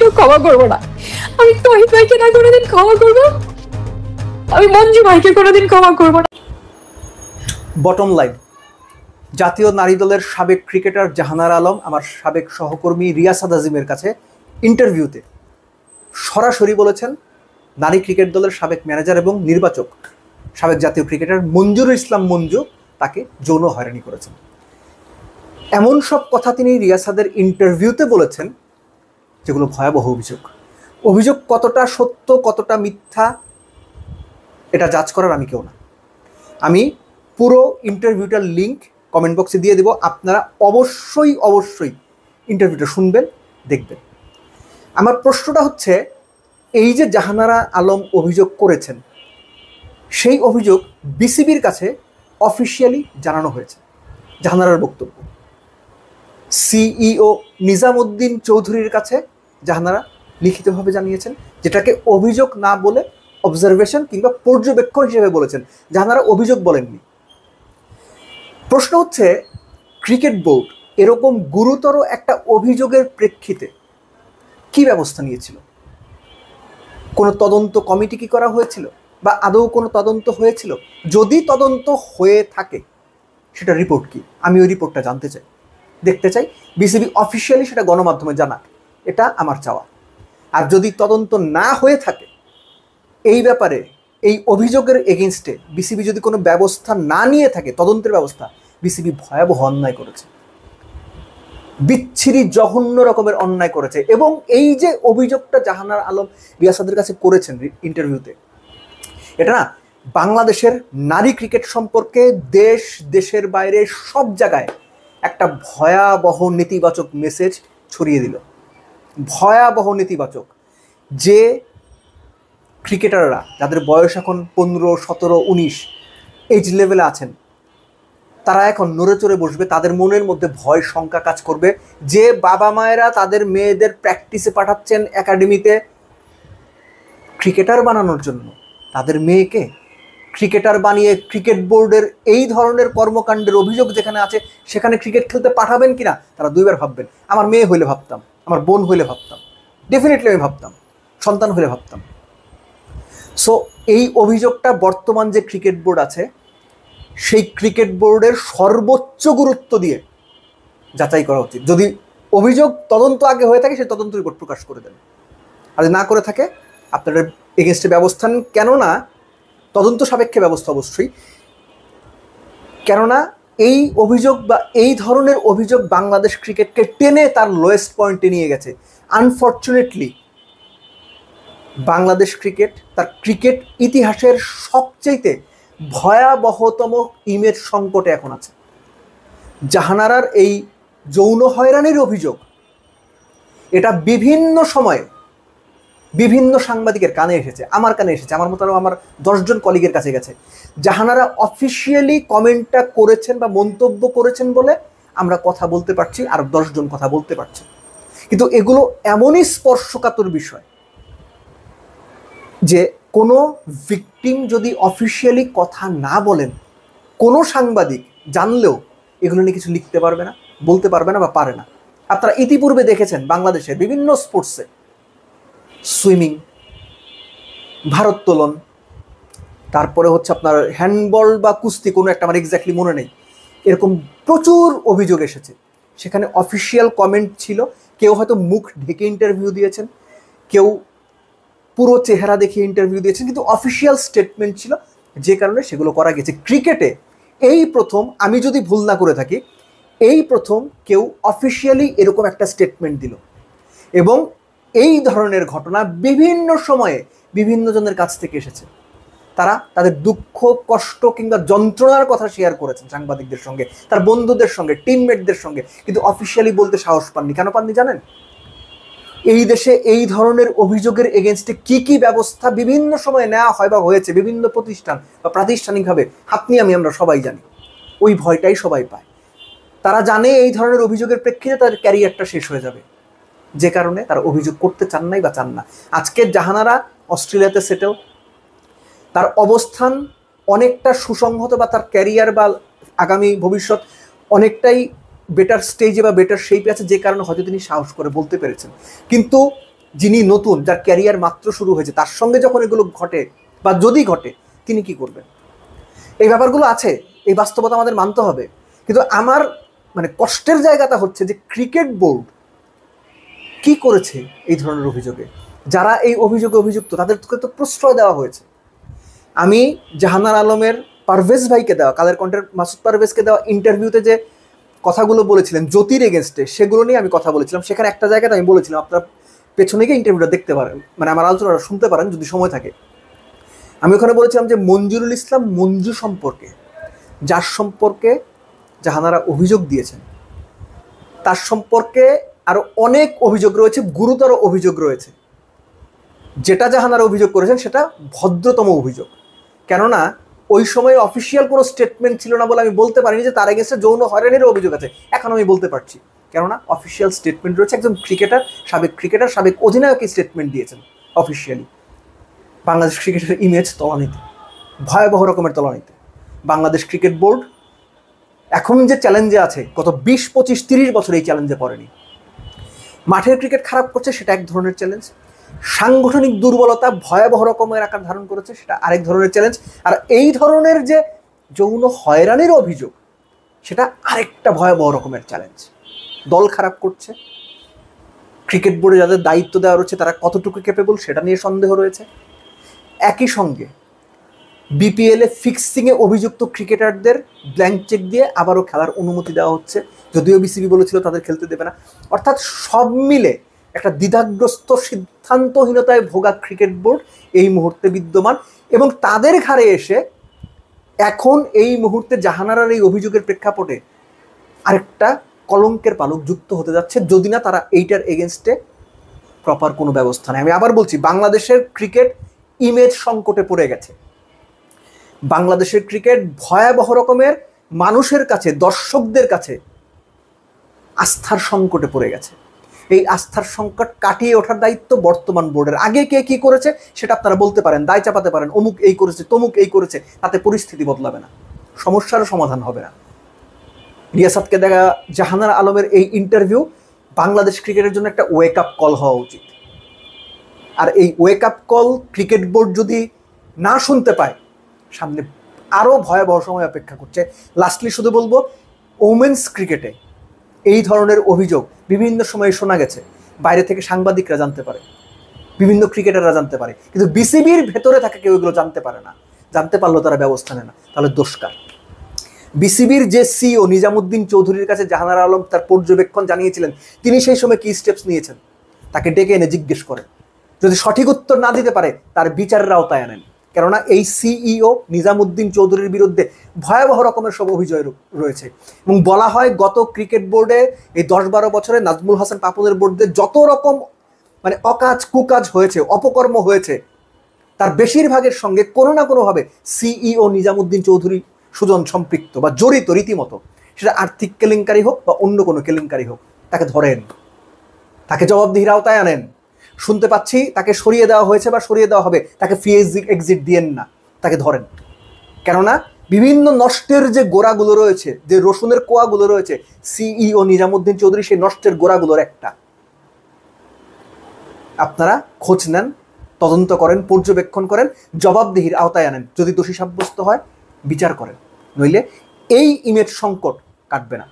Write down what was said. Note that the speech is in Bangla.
কোনোদিনও ক্ষমা করবো না। আমি তহিদ ভাইকে না কোনোদিন ক্ষমা করবো, আমি মঞ্জু ভাইকে কোনোদিন ক্ষমা করবো না। বটম লাইন, জাতীয় নারী দলের সাবেক ক্রিকেটার জাহানারা আলম আমার সাবেক সহকর্মী রিয়াসাদ আজিমের কাছে ইন্টারভিউতে সরাসরি বলেছেন নারী ক্রিকেট দলের সাবেক ম্যানেজার এবং নির্বাচক সাবেক জাতীয় ক্রিকেটার মঞ্জুরুল ইসলাম মঞ্জু তাকে যৌন হয়রানি করেছেন। এমন সব কথা তিনি রিয়াসাদের ইন্টারভিউতে বলেছেন যেগুলো ভয়াবহ অভিযোগ। অভিযোগ কতটা সত্য কতটা মিথ্যা এটা জাজ করার আমি কেউ না। আমি পুরো ইন্টারভিউটার লিঙ্ক কমেন্ট বক্সে দিয়ে দেব, আপনারা অবশ্যই অবশ্যই ইন্টারভিউটা শুনবেন, দেখবেন। আমার প্রশ্নটা হচ্ছে, এই যে জাহানারা আলম অভিযোগ করেছেন সেই অভিযোগ বিসিবির কাছে অফিসিয়ালি জানানো হয়েছে। জাহানারার বক্তব্য, সিইও নিজামুদ্দিন চৌধুরীর কাছে জাহানারা লিখিতভাবে জানিয়েছেন, যেটাকে অভিযোগ না বলে অবজারভেশন কিংবা পর্যবেক্ষণ হিসেবে বলেছেন। জাহানারা অভিযোগ বলেননি। প্রশ্ন হচ্ছে, ক্রিকেট বোর্ড এরকম গুরুতর একটা অভিযোগের প্রেক্ষিতে কি ব্যবস্থা নিয়েছিল? কোনো তদন্ত কমিটি কি করা হয়েছিল, বা আদৌ কোনো তদন্ত হয়েছিল? যদি তদন্ত হয়ে থাকে সেটা রিপোর্ট কি? আমি ওই রিপোর্টটা জানতে চাই, দেখতে চাই। বিসিবি অফিসিয়ালি সেটা গণমাধ্যমে জানাক, এটা আমার চাওয়া। আর যদি তদন্ত না হয়ে থাকে এই ব্যাপারে, এই অভিযোগের এগেনস্টে বিসিবি যদি কোনো ব্যবস্থা না নিয়ে থাকে, তদন্তের ব্যবস্থা, বিসিবি ভয়াবহ অন্যায় করেছে, বিচ্ছিরি জঘন্য রকমের অন্যায় করেছে। এবং এই যে অভিযোগটা জাহানারা আলম রিয়াসাদের কাছে করেছেন ইন্টারভিউতে, এটা না বাংলাদেশের নারী ক্রিকেট সম্পর্কে দেশ দেশের বাইরে সব জায়গায় একটা ভয়াবহ নেতিবাচক মেসেজ ছড়িয়ে দিল। ভয়াবহ নেতিবাচক। যে ক্রিকেটাররা যাদের বয়স এখন 15, 17, 19 এজ লেভেলে আছেন, তারা এখন নড়ে চড়ে বসবে, তাদের মনের মধ্যে ভয় শঙ্কা কাজ করবে। যে বাবা মায়েরা তাদের মেয়েদের প্র্যাকটিসে পাঠাচ্ছেন একাডেমিতে ক্রিকেটার বানানোর জন্য, তাদের মেয়েকে ক্রিকেটার বানিয়ে ক্রিকেট বোর্ডের এই ধরনের কর্মকাণ্ডের অভিযোগ যেখানে আছে সেখানে ক্রিকেট খেলতে পাঠাবেন কিনা তারা দুইবার ভাববেন। আমার মেয়ে হইলে ভাবতাম, আমার বোন হইলে ভাবতাম, ডেফিনেটলি আমি ভাবতাম, সন্তান হইলে ভাবতাম। সো এই অভিযোগটা বর্তমান যে ক্রিকেট বোর্ড আছে সেই ক্রিকেট বোর্ডের সর্বোচ্চ গুরুত্ব দিয়ে যাচাই করা উচিত। যদি অভিযোগ তদন্ত আগে হয়ে থাকে সেই তদন্ত রিপোর্ট প্রকাশ করে দেন, আর না করে থাকে আপনাদের এগেনস্টে ব্যবস্থা নেন। কেননা তদন্ত সাপেক্ষে ব্যবস্থা অবশ্যই, কেননা এই অভিযোগ বা এই ধরনের অভিযোগ বাংলাদেশ ক্রিকেটকে টেনে তার লোয়েস্ট পয়েন্টে নিয়ে গেছে। আনফর্চুনেটলি বাংলাদেশ ক্রিকেট তার ক্রিকেট ইতিহাসের সবচেয়ে ভয়াবহতম ইমেজ সংকটে এখন আছে। জাহানারার এই যৌন হয়রানির অভিযোগ, এটা বিভিন্ন সময়ে বিভিন্ন সাংবাদিকের কানে এসেছে, আমার কানে এসেছে, আমার মতো আমার 10 জন কলিগের কাছে গেছে। জাহানারা অফিসিয়ালি কমেন্টটা করেছেন বা মন্তব্য করেছেন বলে আমরা কথা বলতে পারছি, আর 10 জন কথা বলতে পারছে। কিন্তু এগুলো এমনই স্পর্শকাতর বিষয় যে কোনো ভিকটিম যদি অফিসিয়ালি কথা না বলেন, কোনো সাংবাদিক জানলেও এগুলো নিয়ে কিছু লিখতে পারবে না, বলতে পারবে না বা পারে না। আপনারা ইতিপূর্বে দেখেছেন বাংলাদেশের বিভিন্ন স্পোর্টসে, সুইমিং, ভারোত্তোলন, তারপরে হচ্ছে আপনার হ্যান্ডবল বা কুস্তি, কোনো একটা আমার এক্স্যাক্টলি মনে নেই, এরকম প্রচুর অভিযোগ এসেছে। সেখানে অফিসিয়াল কমেন্ট ছিল, কেউ হয়তো মুখ ঢেকে ইন্টারভিউ দিয়েছেন, কেউ পুরো চেহারা দেখিয়ে ইন্টারভিউ দিয়েছেন, কিন্তু অফিসিয়াল স্টেটমেন্ট ছিল, যে কারণে সেগুলো করা গেছে। ক্রিকেটে এই প্রথম, আমি যদি ভুল না করে থাকি, এই প্রথম কেউ অফিসিয়ালি এরকম একটা স্টেটমেন্ট দিল। এবং এই ধরনের ঘটনা বিভিন্ন সময়ে বিভিন্ন জনের কাছ থেকে এসেছে। তারা তাদের দুঃখ, কষ্ট কিংবা যন্ত্রণার কথা শেয়ার করেছেন সাংবাদিকদের সঙ্গে, তার বন্ধুদের সঙ্গে, টিমমেটদের সঙ্গে, কিন্তু অফিসিয়ালি বলতে সাহস পাননি। কেন পাননি জানেন? এই দেশে এই ধরনের অভিযোগের এগেনস্টে কি কি ব্যবস্থা বিভিন্ন সময় নেওয়া হয় বা হয়েছে বিভিন্ন প্রতিষ্ঠান বা প্রাতিষ্ঠানিকভাবে, আপনি আমরা সবাই জানি। ওই ভয়টাই সবাই পায়। তারা জানে এই ধরনের অভিযোগের প্রেক্ষিতে তাদের ক্যারিয়ারটা শেষ হয়ে যাবে, যে কারণে তারা অভিযোগ করতে চান নাই বা চান না। আজকে জাহানারা অস্ট্রেলিয়াতে সেটেল, তার অবস্থান অনেকটা সুসংহত, বা তার ক্যারিয়ার বা আগামী ভবিষ্যৎ অনেকটাই বেটার স্টেজে বা বেটার শেপে আছে, যে কারণে হয়তো তিনি সাহস করে বলতে পেরেছেন। কিন্তু যিনি নতুন, যার ক্যারিয়ার মাত্র শুরু হয়েছে, তার সঙ্গে যখন এগুলো ঘটে বা যদি ঘটে, তিনি কি করবেন? এই ব্যাপারগুলো আছে, এই বাস্তবতা আমাদের মানতে হবে। কিন্তু আমার মানে কষ্টের জায়গাটা হচ্ছে যে ক্রিকেট বোর্ড কি করেছে এই ধরনের অভিযোগে? যারা এই অভিযোগে অভিযুক্ত তাদেরকে তো প্রশ্রয় দেওয়া হয়েছে। আমি জাহানার আলমের পারভেজ ভাইকে দেওয়া, কালের কণ্ঠের মাসুদ পারভেজকে দেওয়া ইন্টারভিউতে যে কথাগুলো বলেছিলেন জ্যোতির এগেনস্টে, সেগুলো নিয়ে আমি কথা বলেছিলাম। সেখানে একটা জায়গাতে আমি বলেছিলাম, আপনারা পেছনে গিয়ে ইন্টারভিউটা দেখতে পারেন, মানে আমার আলোচনাটা শুনতে পারেন যদি সময় থাকে। আমি ওখানে বলেছিলাম যে মঞ্জুরুল ইসলাম মঞ্জু সম্পর্কে, যার সম্পর্কে জাহানারা অভিযোগ দিয়েছেন, তার সম্পর্কে আরও অনেক অভিযোগ রয়েছে, গুরুতর অভিযোগ রয়েছে। যেটা জাহানারা অভিযোগ করেছেন সেটা ভদ্রতম অভিযোগ। কেননা ওই সময় অফিসিয়াল কোনো স্টেটমেন্ট ছিল না বলে আমি বলতে পারিনি যে তার এগেন্সটে যৌন হয়রানির অভিযোগ আছে। এখন আমি বলতে পারছি, কেননা অফিসিয়াল স্টেটমেন্ট রয়েছে। একজন ক্রিকেটার, সাবেক অধিনায়ক স্টেটমেন্ট দিয়েছেন অফিসিয়ালি। বাংলাদেশ ক্রিকেটের ইমেজ তলানিতে, ভয়াবহ রকমের তলানিতে। বাংলাদেশ ক্রিকেট বোর্ড এখন যে চ্যালেঞ্জে আছে, গত 20, 25, 30 বছর এই চ্যালেঞ্জে পড়েনি। মাঠের ক্রিকেট খারাপ করছে, সেটা এক ধরনের চ্যালেঞ্জ। সাংগঠনিক দুর্বলতা ভয়াবহ রকমের আকার ধারণ করেছে, সেটা আরেক ধরনের চ্যালেঞ্জ। আর এই ধরনের যে যৌন হয়রানির অভিযোগ, সেটা আরেকটা ভয়াবহ রকমের চ্যালেঞ্জ। দল খারাপ করছে, ক্রিকেট বোর্ডে যাদের দায়িত্ব দেওয়া রয়েছে তারা কতটুকু ক্যাপেবল সেটা নিয়ে সন্দেহ রয়েছে। একই সঙ্গে বিপিএলে ফিক্সিংয়ে অভিযুক্ত ক্রিকেটারদের ব্ল্যাঙ্ক চেক দিয়ে আবারও খেলার অনুমতি দেওয়া হচ্ছে, যদিও বিসিবি বলেছিল তাদের খেলতে দেবে না। অর্থাৎ সব মিলে একটা দ্বিধাগ্রস্ত, সিদ্ধান্তহীনতায় ভোগা ক্রিকেট বোর্ড এই মুহূর্তে বিদ্যমান। এবং তাদের ঘাড়ে এসে এখন এই মুহূর্তে জাহানারার এই অভিযোগের প্রেক্ষাপটে আরেকটা কলঙ্কের পালক যুক্ত হতে যাচ্ছে, যদি না তারা এইটার এগেনস্টে প্রপার কোনো ব্যবস্থা নেয়। আমি আবার বলছি, বাংলাদেশের ক্রিকেট ইমেজ সংকটে পড়ে গেছে। বাংলাদেশের ক্রিকেট ভয়াবহ রকমের মানুষের কাছে, দর্শকদের কাছে আস্থার সংকটে পড়ে গেছে। এই আস্থার সংকট কাটিয়ে ওঠার দায়িত্ব বর্তমান বোর্ডের। আগে কে কি করেছে সেটা আপনারা বলতে পারেন, দায় চাপাতে পারেন, অমুক এই করেছে, তমুক এই করেছে, তাতে পরিস্থিতি বদলাবে না, সমস্যারও সমাধান হবে না। রিয়াসাতকে দেখা জাহানারা আলমের এই ইন্টারভিউ বাংলাদেশ ক্রিকেটের জন্য একটা ওয়েক আপ কল হওয়া উচিত। আর এই wake up call cricket board যদি না শুনতে পায়, সামনে আরও ভয়াবহ সময় অপেক্ষা করছে। লাস্টলি শুধু বলবো, ওমেন্স ক্রিকেটে এই ধরনের অভিযোগ বিভিন্ন সময়ে শোনা গেছে, বাইরে থেকে সাংবাদিকরা জানতে পারে, বিভিন্ন ক্রিকেটাররা জানতে পারে, কিন্তু বিসিবির ভেতরে থাকা কেউ এগুলো জানতে পারে না। জানতে পারলেও তারা ব্যবস্থা নেয় না, তাহলে দোষকার। বিসিবির যে সিও নিজামুদ্দিন চৌধুরীর কাছে জাহানারা আলম তার পর্যবেক্ষণ জানিয়েছিলেন, তিনি সেই সময় কি স্টেপস নিয়েছেন তাকে ডেকে এনে জিজ্ঞেস করেন। যদি সঠিক উত্তর না দিতে পারে তার বিচারের আওতায় আনেন। কেননা এই সিইও নিজামুদ্দিন চৌধুরীর বিরুদ্ধে ভয়াবহ রকমের সব অভিযোগ রয়েছে। এবং বলা হয় গত ক্রিকেট বোর্ডে এই 10-12 বছরে নাজমুল হাসান পাপনের বোর্ডে যত রকম মানে অকাজ কুকাজ হয়েছে, অপকর্ম হয়েছে, তার বেশিরভাগের সঙ্গে কোনো না কোনোভাবে সিইও নিজামুদ্দিন চৌধুরী সুজন সম্পৃক্ত বা জড়িত রীতিমতো। সেটা আর্থিক কেলেঙ্কারি হোক বা অন্য কোনো কেলেঙ্কারি হোক, তাকে ধরেন, তাকে জবাবদিহির আওতায় আনেন। শুনতে পাচ্ছি তাকে সরিয়ে দেওয়া হয়েছে বা সরিয়ে দেওয়া হবে, তাকে ফ্রি এক্সিট দিয়েন না, তাকে ধরেন। কেননা বিভিন্ন নষ্টের যে গোড়াগুলো রয়েছে, যে রসুনের কোয়াগুলো রয়েছে, সিইও নিজামুদ্দিন চৌধুরী সেই নষ্টের গোড়াগুলোর একটা। আপনারা খোঁজ নেন, তদন্ত করেন, পর্যবেক্ষণ করেন, জবাবদিহির আওতায় আনেন। যদি দোষী সাব্যস্ত হয় বিচার করেন, নইলে এই ইমেজ সংকট কাটবে না।